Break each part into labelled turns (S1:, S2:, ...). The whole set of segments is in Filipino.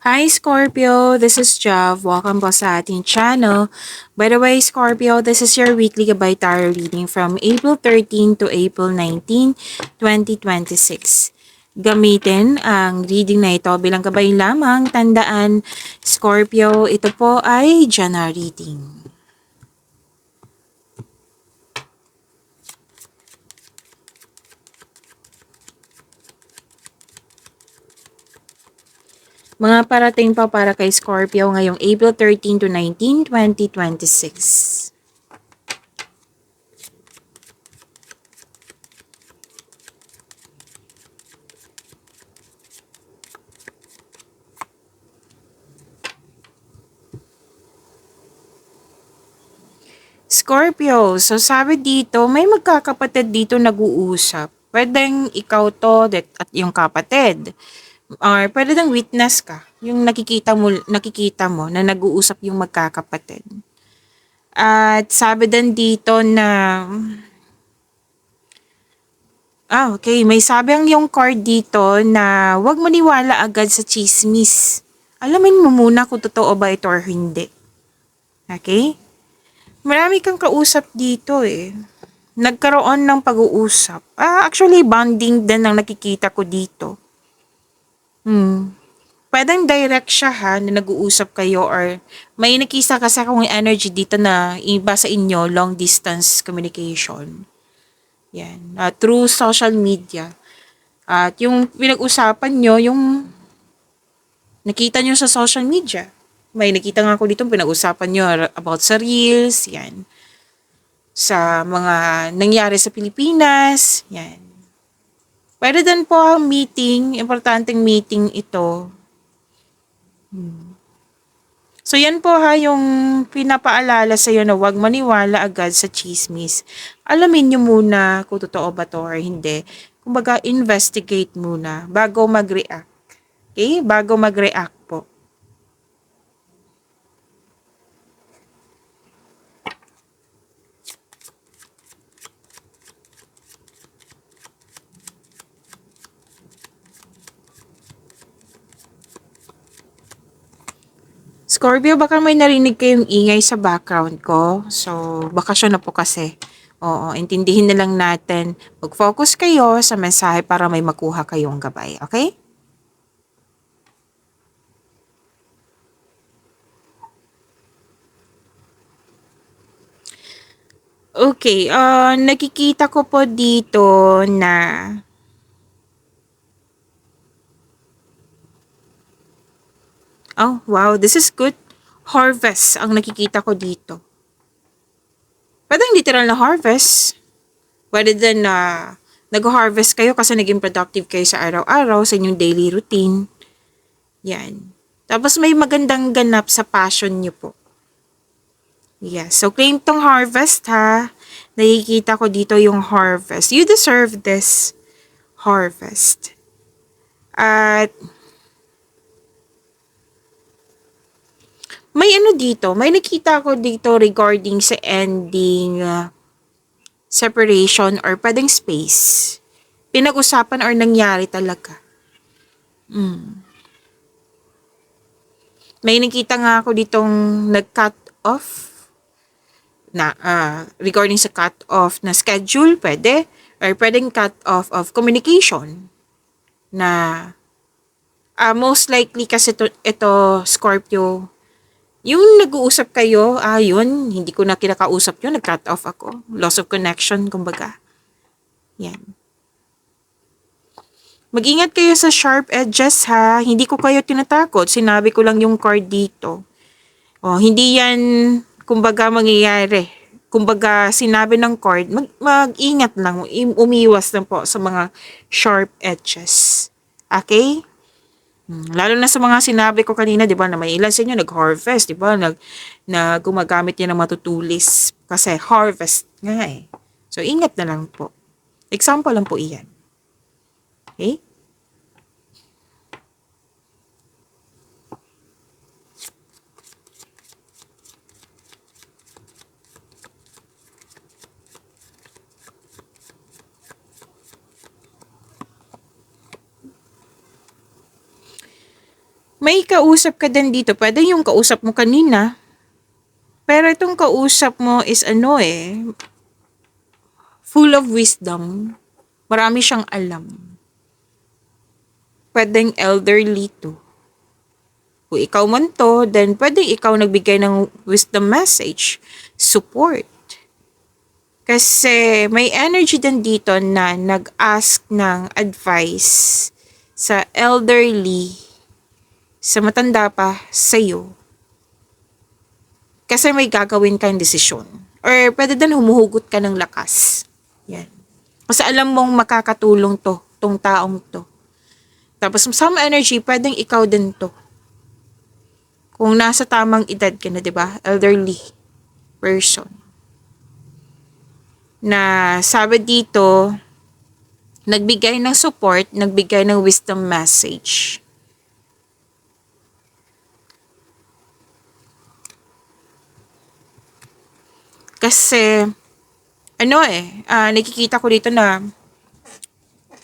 S1: Hi Scorpio, this is Jav. Welcome po sa ating channel. By the way, Scorpio, this is your weekly gabay tarot reading from April 13 to April 19, 2026. Gamitin ang reading na ito bilang gabay lamang. Tandaan, Scorpio, ito po ay general reading. Mga parating pa para kay Scorpio ngayong April 13 to 19, 2026. Scorpio, so sabi dito, may magkakapatid dito nag-uusap. Pwedeng ikaw to at yung kapatid. Or pwede dang witness ka. Yung nakikita mo na nag-uusap yung magkakapatid. At sabi din dito na okay. May sabi ang yung card dito na huwag maniwala agad sa chismis. Alamin mo muna kung totoo ba ito or hindi. Okay? Marami kang kausap dito eh. Nagkaroon ng pag-uusap. Actually, bonding din ang nakikita ko dito. Pwedeng direct siya na nag-uusap kayo or may nakisa kasi akong energy dito na iba sa inyo, long distance communication. Yan. Through social media. At yung pinag-usapan nyo, yung nakita nyo sa social media. May nakita nga ako dito pinag-usapan nyo about sa reels, yan. Sa mga nangyari sa Pilipinas, yan. Pwede din po ang meeting, importanteng meeting ito. So yan po yung pinapaalala sa iyo na huwag maniwala agad sa chismis. Alamin nyo muna kung totoo ba to or hindi. Kumbaga, investigate muna bago mag-react. Okay? Bago mag-react po. Scorpio, baka may narinig kayong ingay sa background ko. So, bakasyon na po kasi. Oo, intindihin na lang natin. Mag-focus kayo sa mensahe para may makuha kayong gabay. Okay? Okay, nakikita ko po dito na wow, this is good. Harvest ang nakikita ko dito. Pwedeng literal na harvest. Pwede din na nag-harvest kayo kasi naging productive kayo sa araw-araw sa inyong daily routine. Yan. Tapos may magandang ganap sa passion nyo po. Yes. So, claim tong harvest ha. Nakikita ko dito yung harvest. You deserve this harvest. At may dito. May nakita ko dito regarding sa ending separation or pwedeng space. Pinag-usapan or nangyari talaga. May nakita nga ako ditong nag-cut off na regarding sa cut off na schedule, pwede. Or pwedeng cut off of communication na most likely kasi ito Scorpio, yung nag-uusap kayo, yun, hindi ko na kinakausap yun, nag-cut off ako. Loss of connection, kumbaga. Yan. Mag-ingat kayo sa sharp edges ha. Hindi ko kayo tinatakot. Sinabi ko lang yung card dito. Hindi yan, kumbaga, mangyayari. Kumbaga, sinabi ng card, mag-ingat lang. Umiwas lang po sa mga sharp edges. Okay? Lalo na sa mga sinabi ko kanina, di ba, na may ilan sa inyo nag-harvest, di ba, na gumagamit yan ng matutulis. Kasi harvest nga eh. So, ingat na lang po. Example lang po iyan. Okay? May kausap ka din dito. Pwede yung kausap mo kanina. Pero itong kausap mo is full of wisdom. Marami siyang alam. Pwedeng elderly to. Kung ikaw man to, then pwedeng ikaw nagbigay ng wisdom message. Support. Kasi may energy din dito na nag-ask ng advice sa elderly, sa matanda pa sa'yo. Kasi may gagawin kang desisyon. Or pwede din humuhugot ka ng lakas. Yan. Kasi alam mong makakatulong to, tong taong to. Tapos some energy, pwedeng ikaw din to. Kung nasa tamang edad ka na, 'di ba? Elderly person. Na sabi dito, nagbigay ng support, nagbigay ng wisdom message. Kasi, nakikita ko dito na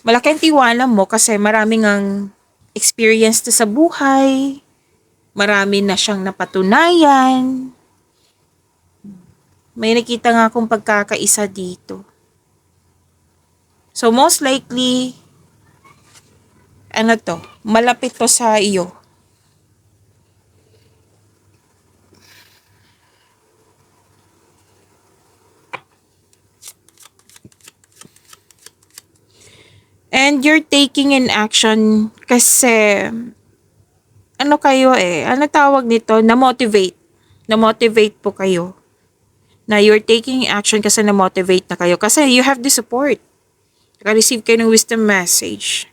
S1: malaki ang tiwala mo kasi maraming ang experience na sa buhay, marami na siyang napatunayan. May nakita nga akong pagkakaisa dito. So most likely, malapit to sa iyo. And you're taking an action kasi ano tawag nito? Na-motivate. Na-motivate po kayo. Na you're taking action kasi na-motivate na kayo. Kasi you have the support. Naka-receive kayo ng wisdom message.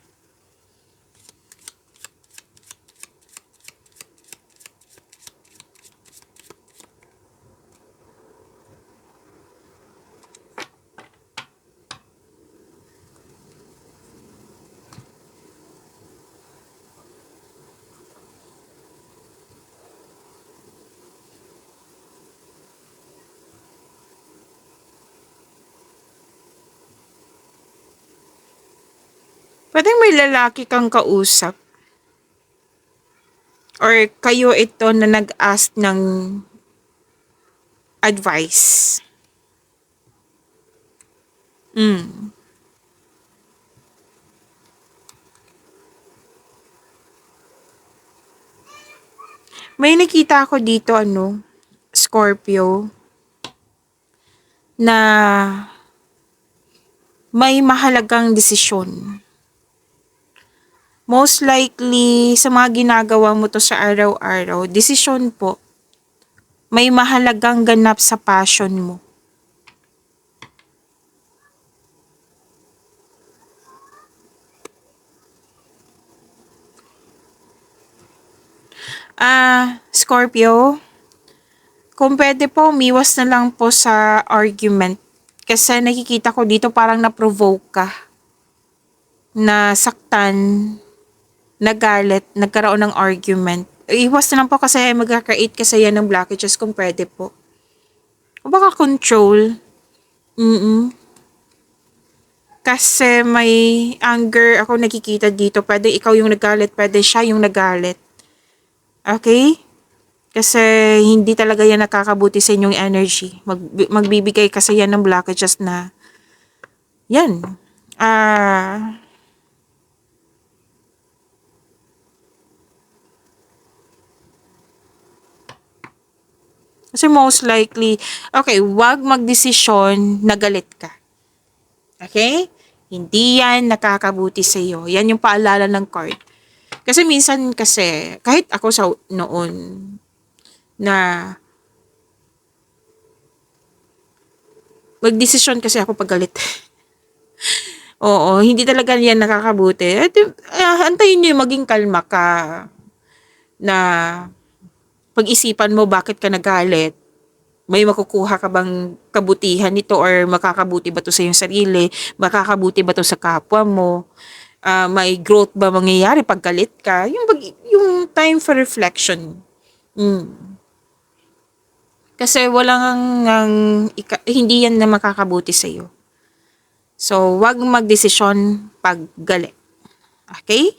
S1: Pwedeng may lalaki kang kausap. Or kayo ito na nag-ask ng advice. May nakita ako dito, Scorpio, na may mahalagang desisyon. Most likely, sa mga ginagawa mo to sa araw-araw, desisyon po, may mahalagang ganap sa passion mo. Scorpio, kung pwede po, umiwas na lang po sa argument. Kasi nakikita ko dito parang na-provoke ka. Nasaktan, nagalit, nagkaroon ng argument. Iwas na lang po kasi magkaka-create kasi yan ng blockages kung pwede po. O baka control. Kasi may anger ako nakikita dito. Pwede ikaw yung nagalit, pwede siya yung nagalit. Okay? Kasi hindi talaga yan nakakabuti sa inyong energy. Magbibigay kasi yan ng blockages na yan. Kasi most likely, wag magdesisyon na galit ka. Okay? Hindi yan nakakabuti sa iyo. Yan yung paalala ng card. Kasi minsan kasi, kahit ako sa noon, na magdesisyon kasi ako pag galit. Oo, hindi talaga yan nakakabuti. Antayin nyo yung maging kalma ka na pag-isipan mo bakit ka nagalit. May makukuha ka bang kabutihan nito or makakabuti ba to sa iyong sarili? Makakabuti ba to sa kapwa mo? May growth ba mangyayari pag galit ka? Yung time for reflection. Kasi hindi yan na makakabuti sa iyo. So, wag magdesisyon pag galit. Okay?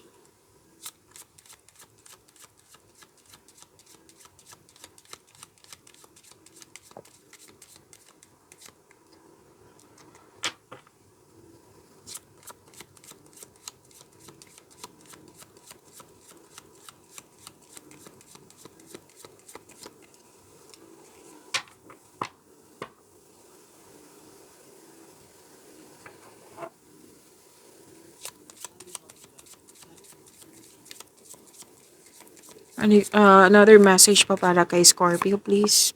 S1: Another message pa para kay Scorpio, please.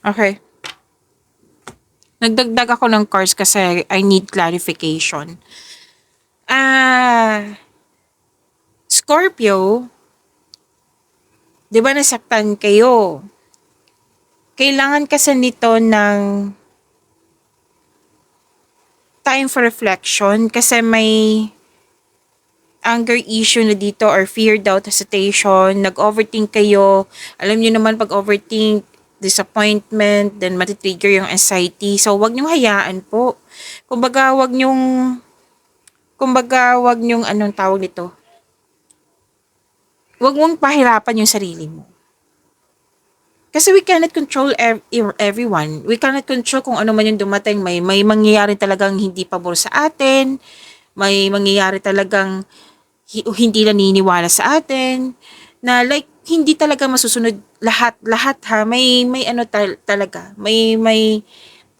S1: Okay. Nagdagdag ako ng cards kasi I need clarification. Scorpio, di ba nasaktan kayo? Kailangan kasi nito ng time for reflection kasi may anger issue na dito or fear, doubt, hesitation, nag-overthink kayo. Alam niyo naman pag overthink, disappointment, then matitrigger yung anxiety. So, wag niyong hayaan po. Kumbaga, wag niyong anong tawag nito? Wag mong pahirapan yung sarili mo. Kasi we cannot control everyone. We cannot control kung ano man yung dumating. May mangyayari talagang hindi pabor sa atin. May mangyayari talagang hindi naniniwala sa atin. Na like, hindi talaga masusunod lahat ha. May ano talaga. May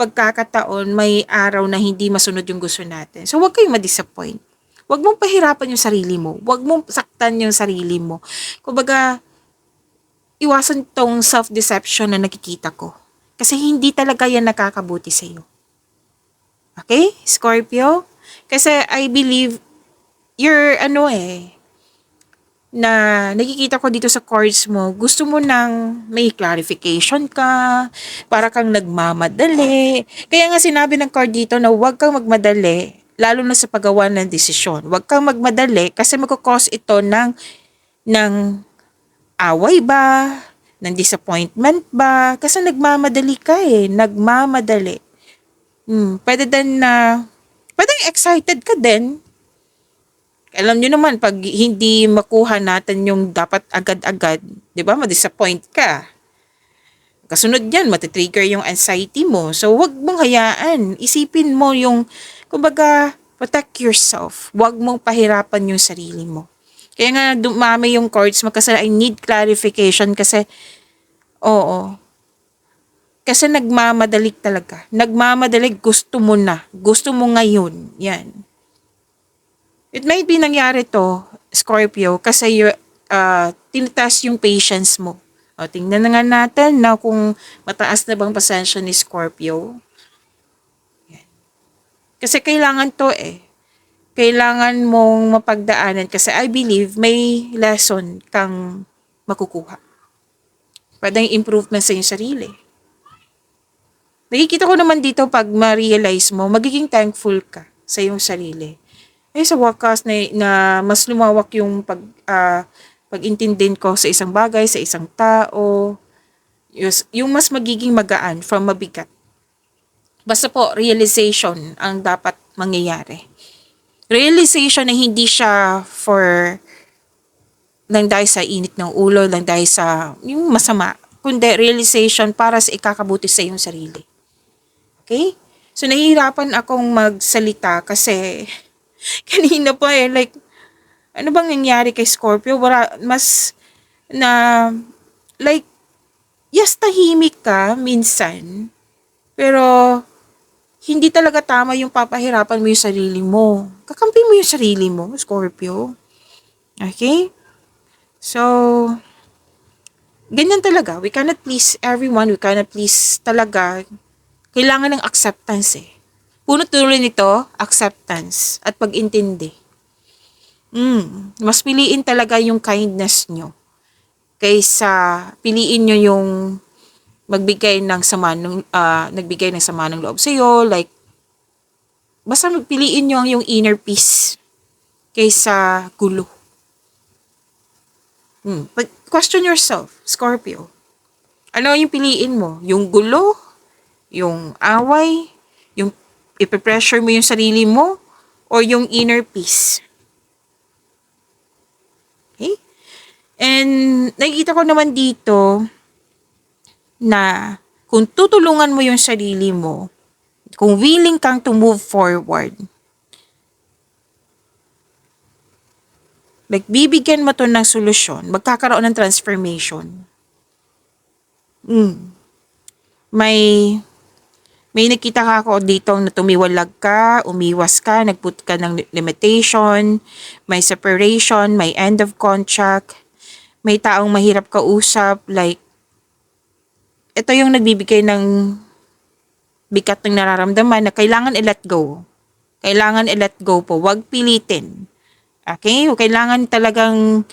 S1: pagkakataon, may araw na hindi masunod yung gusto natin. So, huwag kayong ma-disappoint. Huwag mong pahirapan yung sarili mo. Huwag mong saktan yung sarili mo. Kumbaga, iwasan tong self-deception na nakikita ko. Kasi hindi talaga yan nakakabuti sa'yo. Okay, Scorpio? Kasi I believe you're na nakikita ko dito sa cards mo, gusto mo nang may clarification ka, para kang nagmamadali. Kaya nga sinabi ng card dito na huwag kang magmadali, lalo na sa paggawa ng desisyon. Huwag kang magmadali kasi magkakos ito ng away ba? Ng disappointment ba? Kasi nagmamadali ka nagmamadali. Pwedeng excited ka din. Alam niyo naman, pag hindi makuha natin yung dapat agad-agad, di ba, ma-disappoint ka. Kasunod yan, matitrigger yung anxiety mo. So, wag mong hayaan. Isipin mo kumbaga, protect yourself. Wag mong pahirapan yung sarili mo. Kaya nga, dumami yung cards mo kasi I need clarification kasi, oo. Kasi nagmamadali talaga. Nagmamadali, gusto mo na. Gusto mo ngayon. Yan. It might be nangyari to, Scorpio, kasi tinitest yung patience mo. O, tingnan na nga natin na kung mataas na bang pasensya ni Scorpio. Yan. Kasi kailangan to Kailangan mong mapagdaanan kasi I believe may lesson kang makukuha. Pwedeng improvement sa iyong sarili. Nakikita ko naman dito pag ma-realize mo, magiging thankful ka sa iyong sarili. Sa wakas na mas lumawak yung pag-intindin ko sa isang bagay, sa isang tao, yung mas magiging magaan from mabigat. Basta po, realization ang dapat mangyayari. Realization na hindi siya lang dahil sa init ng ulo, lang dahil sa yung masama, kundi realization para sa ikakabuti sa iyong sarili. Okay? So, nahihirapan akong magsalita kasi kanina pa like, ano bang nangyari kay Scorpio? Like, yes, tahimik ka minsan, pero hindi talaga tama yung papahirapan mo yung sarili mo. Kakampi mo yung sarili mo, Scorpio. Okay? So, ganyan talaga. We cannot please everyone. We cannot please talaga. Kailangan ng acceptance Punot dulo nito, acceptance at pag-intindi. Mas piliin talaga yung kindness nyo kaysa piliin nyo yung nagbigay ng sama ng loob sa iyo, like basta piliin nyo yung inner peace kaysa gulo. But question yourself, Scorpio. Ano yung piliin mo? Yung gulo? Yung away? Yung ipipressure mo yung sarili mo? Or yung inner peace? Okay? And nakikita ko naman dito na kung tutulungan mo yung sarili mo, kung willing kang to move forward, like bibigyan mo to ng solusyon, magkakaroon ng transformation. May May nakita ka ako dito na tumiwalag ka, umiwas ka, nagput ka ng limitation, may separation, may end of contract, may taong mahirap kausap, like, ito yung nagbibigay ng bigat ng nararamdaman na kailangan i-let go. Kailangan i-let go po. Huwag pilitin. Okay? Kailangan talagang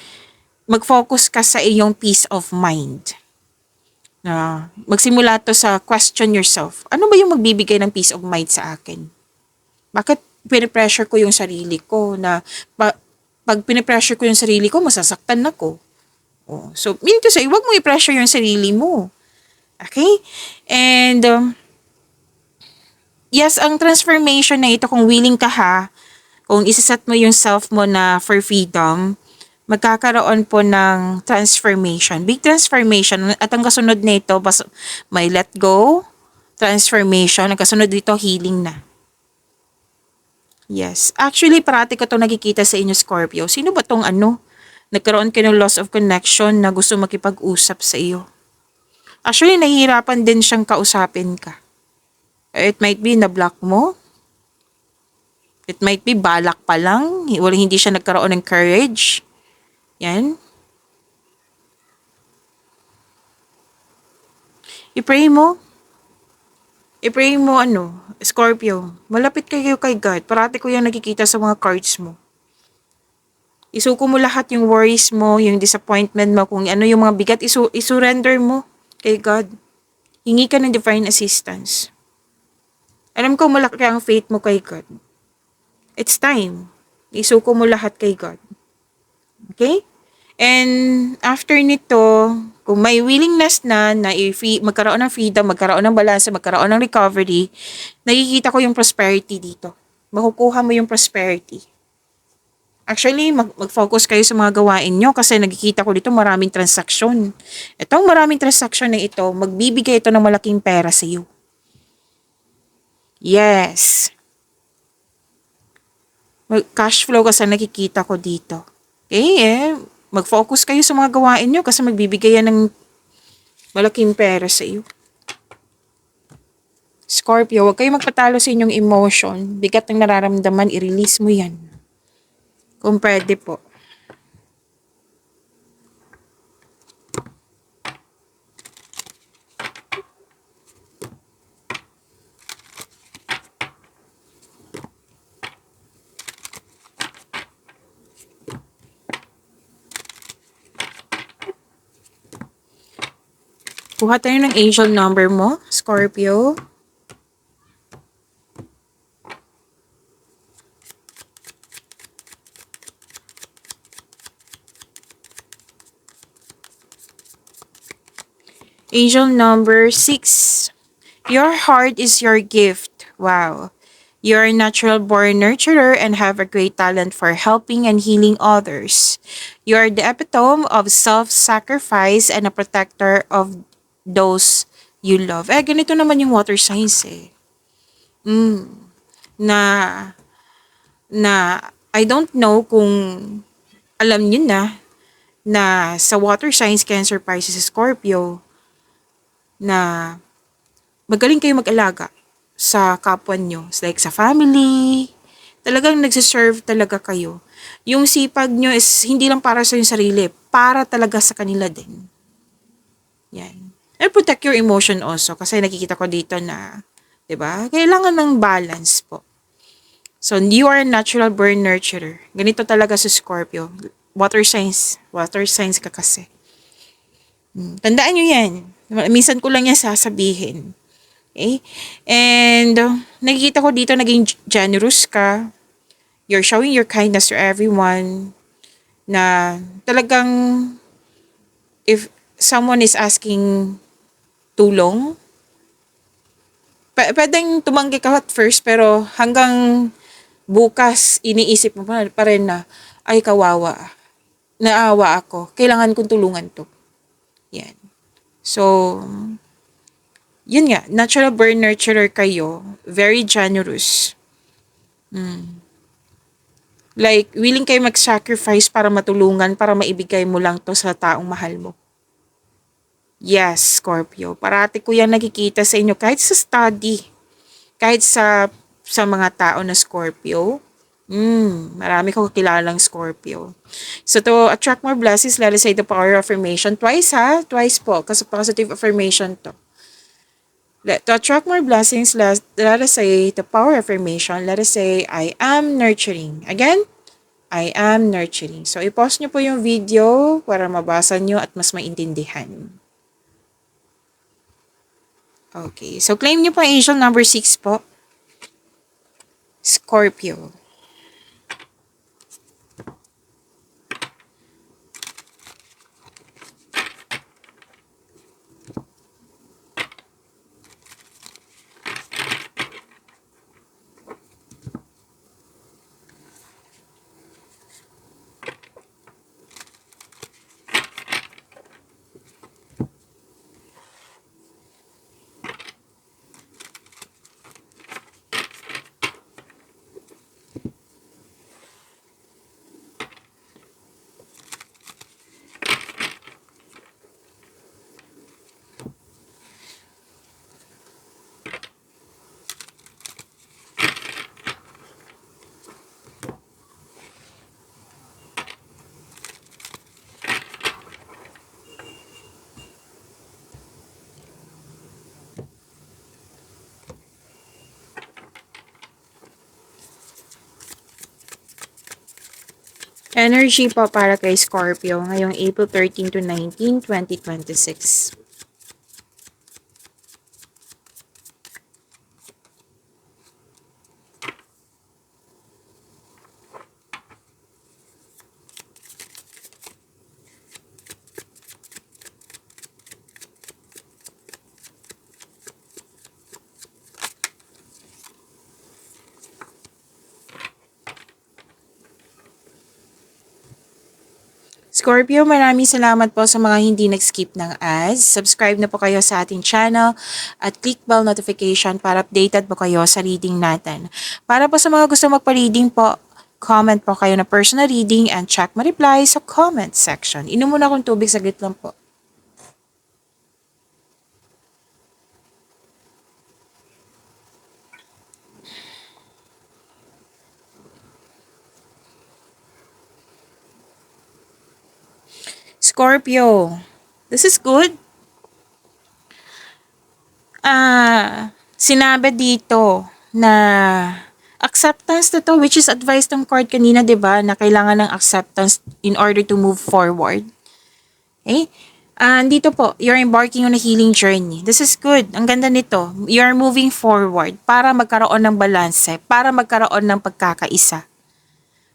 S1: mag-focus ka sa iyong peace of mind. Na magsimula to sa question yourself. Ano ba yung magbibigay ng peace of mind sa akin? Bakit pinipressure ko yung sarili ko na pag pinipressure ko yung sarili ko, masasaktan ako. Oh, so, meaning to say, huwag mo i-pressure yung sarili mo. Okay? And, yes, ang transformation na ito, kung willing ka ha, kung isaset mo yung self mo na for freedom, magkakaroon po ng transformation. Big transformation. At ang kasunod nito, may let go, transformation. Ang kasunod dito, healing na. Yes. Actually, parati ko itong nakikita sa inyo, Scorpio. Sino ba tong nagkaroon kayo ng loss of connection na gusto makipag-usap sa iyo? Actually, nahihirapan din siyang kausapin ka. It might be na-block mo. It might be balak pa lang. Hindi siya nagkaroon ng courage. Yan. I-pray mo. I-pray mo Scorpio. Malapit kayo kay God. Parati ko yung nakikita sa mga cards mo. Isuko mo lahat yung worries mo, yung disappointment mo, kung ano yung mga bigat, isurrender mo kay God. Hingi ka ng divine assistance. Alam ko malaki ang faith mo kay God. It's time. Isuko mo lahat kay God. Okay? And after nito, kung may willingness na magkaroon ng freedom, magkaroon ng balance, magkaroon ng recovery, nakikita ko yung prosperity dito. Makukuha mo yung prosperity. Actually, mag-focus kayo sa mga gawain nyo kasi nakikita ko dito maraming transaksyon. Itong maraming transaksyon na ito, magbibigay ito ng malaking pera sa iyo. Yes. Cash flow kasi nakikita ko dito. Okay, mag-focus kayo sa mga gawain nyo kasi magbibigay yan ng malaking pera sa iyo. Scorpio, huwag kayo magpatalo sa inyong emotion. Bigat ng nararamdaman, i-release mo yan. Kung pwede po. Kuha tayo ng angel number mo, Scorpio. Angel number 6. Your heart is your gift. Wow. You're a natural born nurturer and have a great talent for helping and healing others. You're the epitome of self-sacrifice and a protector of those you love. Ganito naman yung water signs eh. Na, na, I don't know kung alam nyo na sa water signs, Cancer, Pisces, Scorpio, na magaling kayo mag-alaga sa kapwa nyo. It's like sa family, talagang nagsiserve talaga kayo. Yung sipag nyo is hindi lang para sa yung sarili, para talaga sa kanila din. Yan. And protect your emotion also kasi nakikita ko dito na, 'di ba? Kailangan ng balance po. So, you are a natural born nurturer. Ganito talaga sa Scorpio. Water signs ka kasi. Tandaan nyo yan. Minsan ko lang yan sasabihin. Okay? And, nakikita ko dito, naging generous ka. You're showing your kindness to everyone. Na talagang, if someone is asking tulong, pwedeng tumanggi ka at first, pero hanggang bukas, iniisip mo pa rin na, ay kawawa. Naawa ako. Kailangan kong tulungan to. Yan. So, yun nga, natural born nurturer kayo, very generous. Like, willing kayo mag-sacrifice para matulungan, para maibigay mo lang to sa taong mahal mo. Yes, Scorpio. Parati ko yan nakikita sa inyo kahit sa study. Kahit sa mga tao na Scorpio, marami kong kilalang Scorpio. So to attract more blessings, let us say the power of affirmation. Twice ha? Twice po. Kasi positive affirmation to. To attract more blessings, let us say the power affirmation. Let us say, I am nurturing. Again, I am nurturing. So, i-pause nyo po yung video para mabasa nyo at mas maintindihan. Okay. So, claim nyo po angel number 6 po. Scorpio. Energy po para kay Scorpio ngayong April 13 to 19, 2026. Scorpio, maraming salamat po sa mga hindi nag-skip ng ads. Subscribe na po kayo sa ating channel at click bell notification para updated po kayo sa reading natin. Para po sa mga gusto magpa-reading po, comment po kayo na personal reading and check my reply sa comment section. Inom muna akong tubig, saglit lang po. Scorpio, this is good. Sinabi dito na acceptance na to, which is advice ng card kanina, 'di ba, na kailangan ng acceptance in order to move forward. Okay? Dito po, you're embarking on a healing journey. This is good. Ang ganda nito. You're moving forward para magkaroon ng balanse, para magkaroon ng pagkakaisa.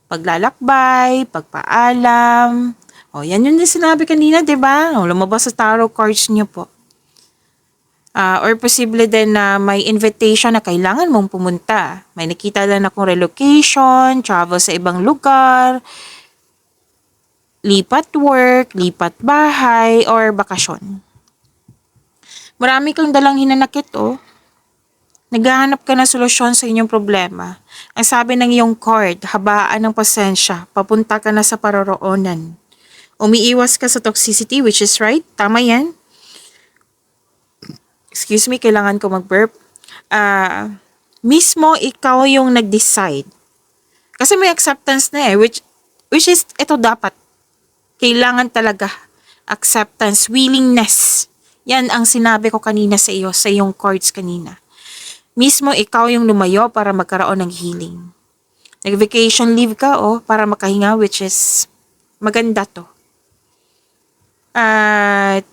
S1: Paglalakbay, pagpaalam. O, yan yung sinabi kanina, 'di ba? O, lumabas sa tarot cards niyo po. Or posible din na may invitation na kailangan mong pumunta. May nakita lang akong relocation, travel sa ibang lugar, lipat work, lipat bahay, or bakasyon. Marami kang dalang hinanakit, oh. Naghahanap ka ng solusyon sa inyong problema. Ang sabi ng iyong card, habaan ng pasensya, papunta ka na sa paroroonan. Umiiwas ka sa toxicity, which is right. Tama yan. Excuse me, kailangan ko mag-burp. Mismo ikaw yung nag-decide. Kasi may acceptance na eh, which is, ito dapat. Kailangan talaga. Acceptance, willingness. Yan ang sinabi ko kanina sa iyo, sa iyong cards kanina. Mismo ikaw yung lumayo para magkaroon ng healing. Nag-vacation leave ka, para makahinga, which is maganda to.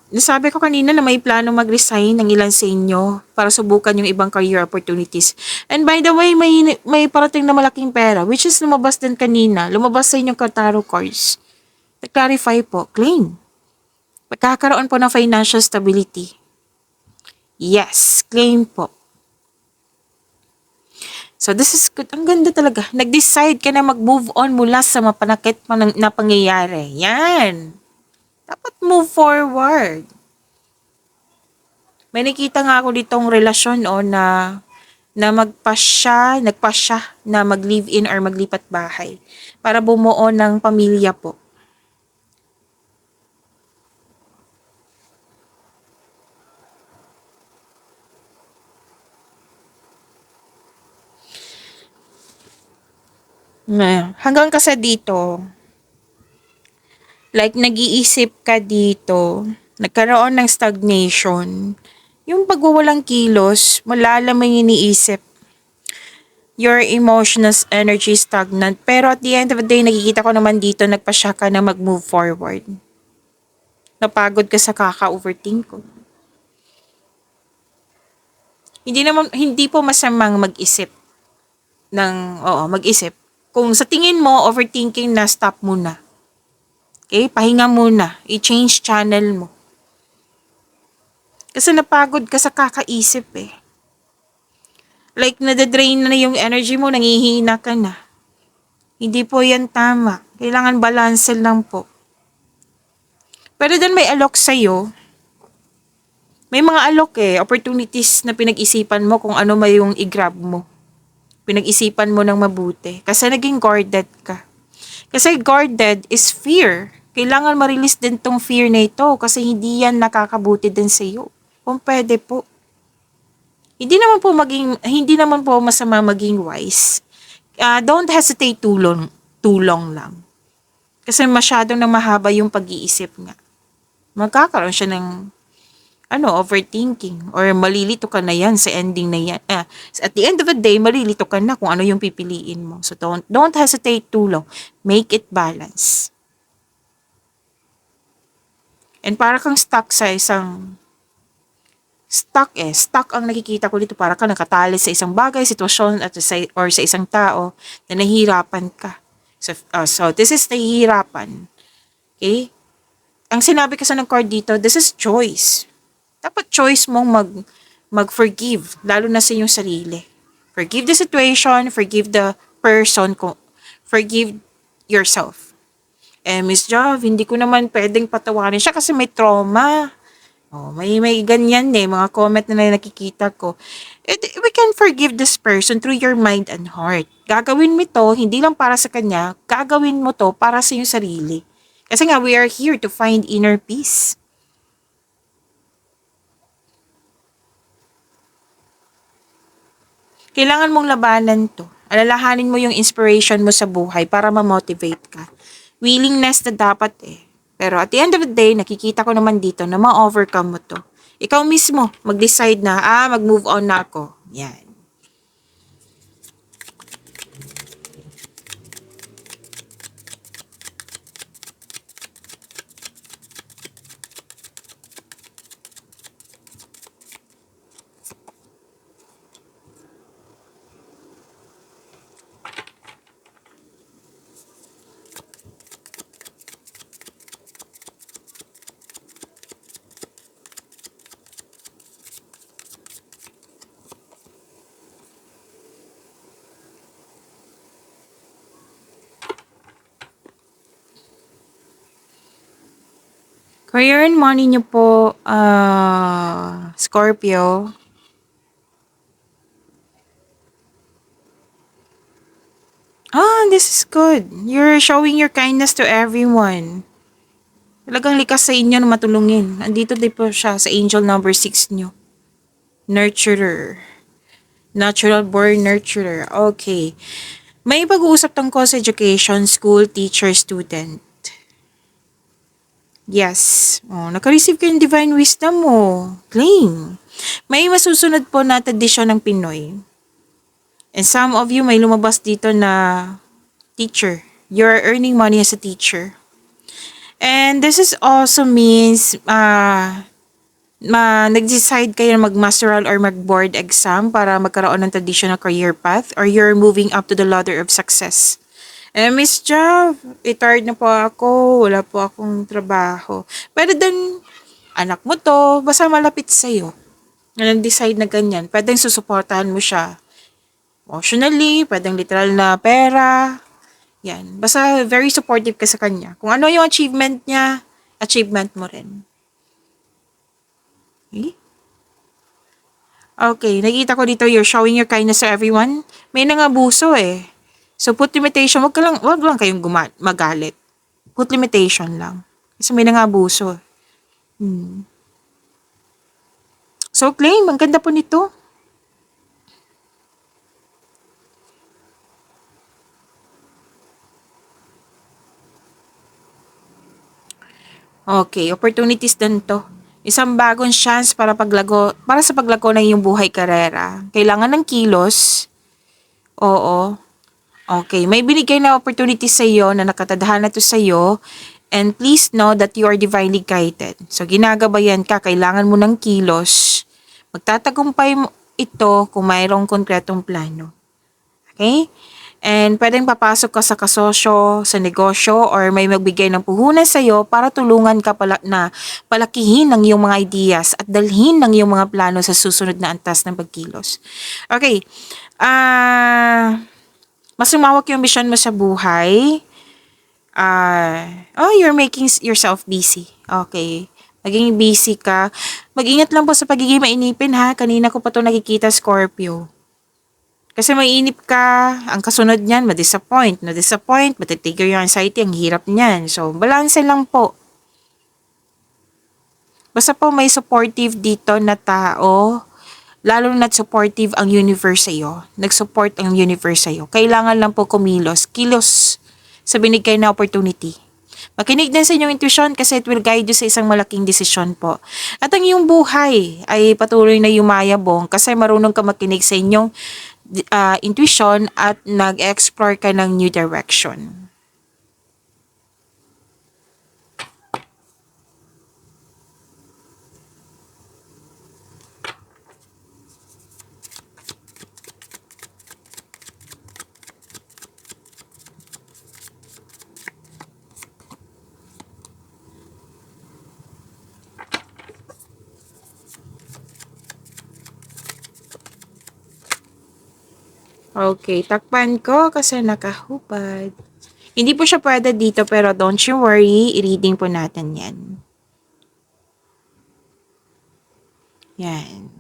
S1: Nasabi ko kanina na may plano mag-resign ng ilan sa inyo para subukan yung ibang career opportunities. And by the way, may parating na malaking pera, which is lumabas din kanina. Lumabas sa inyong tarot cards. To-clarify po, claim. Pagkakaroon po ng financial stability. Yes, claim po. So this is good. Ang ganda talaga. Nag-decide ka na mag-move on mula sa mapanakit na pangyayari. Yan. Dapat move forward. May nakita nga ako ditong relasyon na nagpasya na mag-live-in or maglipat bahay para bumuo ng pamilya po. Hanggang ka sa dito, like nag-iisip ka dito, nagkaroon ng stagnation, yung pagwawalang kilos, malalam yung iniisip, your emotions, energy stagnant. Pero at the end of the day, nakikita ko naman dito, nagpasya ka na mag-move forward. Napagod ka sa kaka-overthink ko. Hindi po masamang mag-isip mag-isip. Kung sa tingin mo, overthinking na, stop muna. Okay? Pahinga muna. I-change channel mo. Kasi napagod ka sa kakaisip eh. Like, nadadrain na yung energy mo, nangihina ka na. Hindi po yan tama. Kailangan balance lang po. Pero doon may alok sa'yo. May mga alok opportunities na pinag-isipan mo kung ano may yung i-grab mo. Pinag-isipan mo ng mabuti. Kasi naging guarded ka. Kasi guarded is fear. Kailangan ma-release din tong fear na ito kasi hindi yan nakakabuti din sa'yo. Kung pwede po. Hindi naman po masama maging wise. Don't hesitate too long lang. Kasi masyadong na mahaba yung pag-iisip nga. Magkakaroon siya ng overthinking or malilito ka na yan sa ending na yan. At the end of the day, malilito ka na kung ano yung pipiliin mo. So don't hesitate too long. Make it balance. And para kang stuck ang nakikita ko dito, para ka nakatali sa isang bagay, sitwasyon or sa isang tao na nahihirapan ka. So this is nahihirapan. Okay? Ang sinabi kasi ng card dito, this is choice. Dapat choice mong mag-forgive, lalo na sa iyong sarili. Forgive the situation, forgive the person, forgive yourself. Miss Jov, hindi ko naman pwedeng patawarin siya kasi may trauma. May ganyan mga comment na nakikita ko. We can forgive this person through your mind and heart. Gagawin mo to, hindi lang para sa kanya, gagawin mo to para sa iyong sarili. Kasi nga, we are here to find inner peace. Kailangan mong labanan to. Alalahanin mo yung inspiration mo sa buhay para ma-motivate ka. Willingness na dapat Pero at the end of the day, nakikita ko naman dito na ma-overcome mo to. Ikaw mismo, mag-decide na, mag-move on na ako. Yan. Career and money niyo po, Scorpio. This is good. You're showing your kindness to everyone. Talagang likas sa inyo na matulungin. Andito din po siya sa angel number 6 nyo. Nurturer. Natural born nurturer. Okay. May pag-uusap tungkol sa education, school, teacher, student. Yes. Naka-receive kayo ng divine wisdom mo. Claim. May masusunod po na tradisyon ng Pinoy. And some of you may lumabas dito na teacher. You're earning money as a teacher. And this is also means nag-decide kayo na mag-masteral or mag-board exam para magkaroon ng traditional career path or you're moving up to the ladder of success. Miss Jav, retired na po ako, wala po akong trabaho. Pero then, anak mo to, basta malapit sa'yo. Nag-decide na ganyan, pwedeng susuportahan mo siya. Emotionally, pwedeng literal na pera. Yan, basta very supportive ka sa kanya. Kung ano yung achievement niya, achievement mo rin. Okay, nakita ko dito, you're showing your kindness to everyone. May nangabuso So, put limitation. Wag lang kayong magalit. Put limitation lang. Kasi may nangabuso. So, claim. Ang ganda po nito. Okay, opportunities din to. Isang bagong chance para sa paglago ng iyong buhay karera. Kailangan ng kilos. Oo. Okay, may binigay na opportunity sa iyo na nakatadhana to sa iyo, and please know that you are divinely guided. So ginagabayan ka, kailangan mo ng kilos. Magtatagumpay mo ito kung mayroong konkretong plano. Okay? And pwedeng papasok ka sa kasosyo, sa negosyo, or may magbigay ng puhunan sa iyo para tulungan ka na palakihin ang iyong mga ideas at dalhin ang iyong mga plano sa susunod na antas ng pagkilos. Okay. Mas lumawak yung mission mo sa buhay. You're making yourself busy. Okay. Maging busy ka. Mag-ingat lang po sa pagiging mainipin ha. Kanina ko pa ito nakikita, Scorpio. Kasi mainip ka, ang kasunod niyan, ma-disappoint, matitrigger yung anxiety, ang hirap niyan. So, balance lang po. Basta po may supportive dito na tao, lalo na supportive ang universe sa iyo. Nag-support ang universe sa iyo. Kailangan lang po kilos sa binigay na opportunity. Makinig din sa inyong intuition kasi it will guide you sa isang malaking desisyon po. At ang iyong buhay ay patuloy na yumayabong kasi marunong ka makinig sa inyong intuition at nag-explore ka ng new direction. Okay, takpan ko kasi nakahubad. Hindi po siya pwede dito pero don't you worry, i-reading po natin yan. Yan.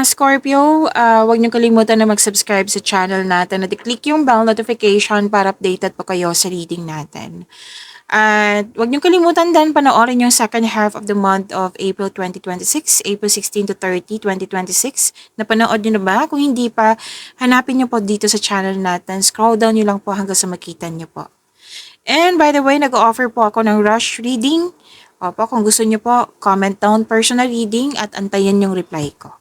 S1: Scorpio, huwag niyo kalimutan na mag-subscribe sa channel natin at i-click yung bell notification para updated po kayo sa reading natin. At huwag niyo kalimutan din panoorin yung second half of the month of April 2026, April 16 to 30, 2026. Napanood niyo na ba? Kung hindi pa, hanapin niyo po dito sa channel natin. Scroll down niyo lang po hanggang sa makita niyo po. And by the way, nag-offer po ako ng rush reading. Opo, kung gusto niyo po, comment down personal reading at antayin yung reply ko.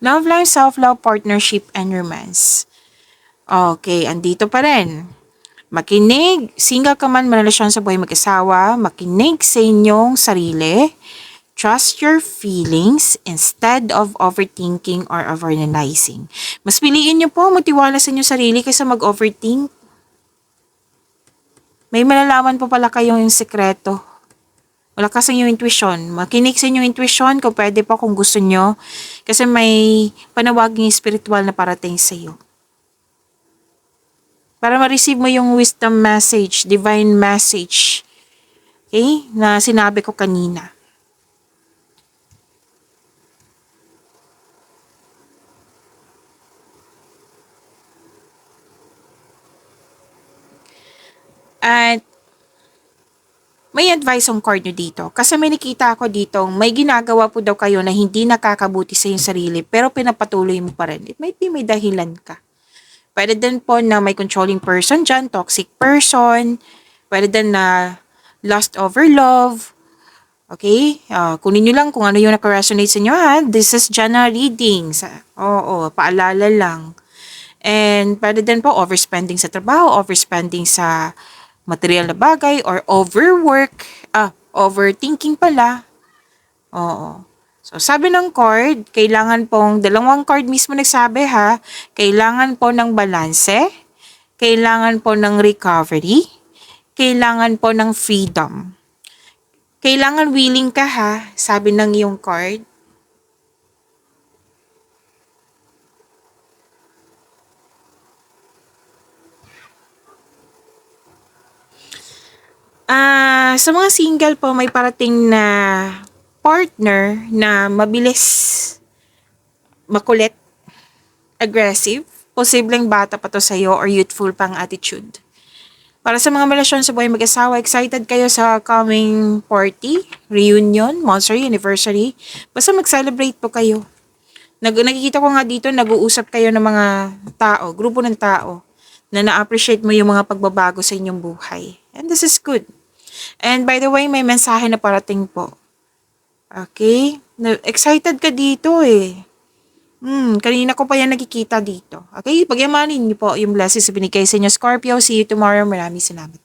S1: Love life, self-love, partnership, and romance. Okay, andito pa rin. Makinig, single ka man, marelasyon sa buhay mag-asawa, makinig sa inyong sarili. Trust your feelings instead of overthinking or overanalyzing. Mas piliin nyo po magtiwala sa inyong sarili kaysa mag-overthink. May malalaman po pala kayong sekreto. Malakas ang inyong intuition. Makinig sa inyong intuition kung pwede po kung gusto nyo. Kasi may panawaging spiritual na parating sa iyo. Para ma-receive mo yung wisdom message, divine message. Okay? Na sinabi ko kanina. At may advice ang card nyo dito. Kasi may nakita ako dito, may ginagawa po daw kayo na hindi nakakabuti sa iyong sarili, pero pinapatuloy mo pa rin. It might be may dahilan ka. Pwede din po na may controlling person dyan, toxic person. Pwede din na lust over love. Okay? Kunin nyo lang kung ano yung naka-resonate sa inyo ha. This is general readings. Oo, paalala lang. And pwede din po overspending sa trabaho, overspending sa material na bagay, or overwork, overthinking pala. Oo. So, sabi ng card, kailangan pong, dalawang card mismo nagsabi ha, kailangan po ng balanse, kailangan po ng recovery, kailangan po ng freedom. Kailangan willing ka ha, sabi ng iyong card. Sa mga single po, may parating na partner na mabilis, makulit, aggressive, posibleng bata pa to sa'yo or youthful pang attitude. Para sa mga relasyon sa buhay mag-asawa, excited kayo sa coming party, reunion, monthsary, anniversary. Basta mag-celebrate po kayo. Nakikita ko nga dito, nag-uusap kayo ng mga tao, grupo ng tao, na na-appreciate mo yung mga pagbabago sa inyong buhay. And this is good. And by the way, may mensahe na parating po. Okay? Excited ka dito eh. Kanina ko pa yan nakikita dito. Okay? Pagyamanin niyo po yung blessings na binigay sa inyo, Scorpio. See you tomorrow. Maraming salamat.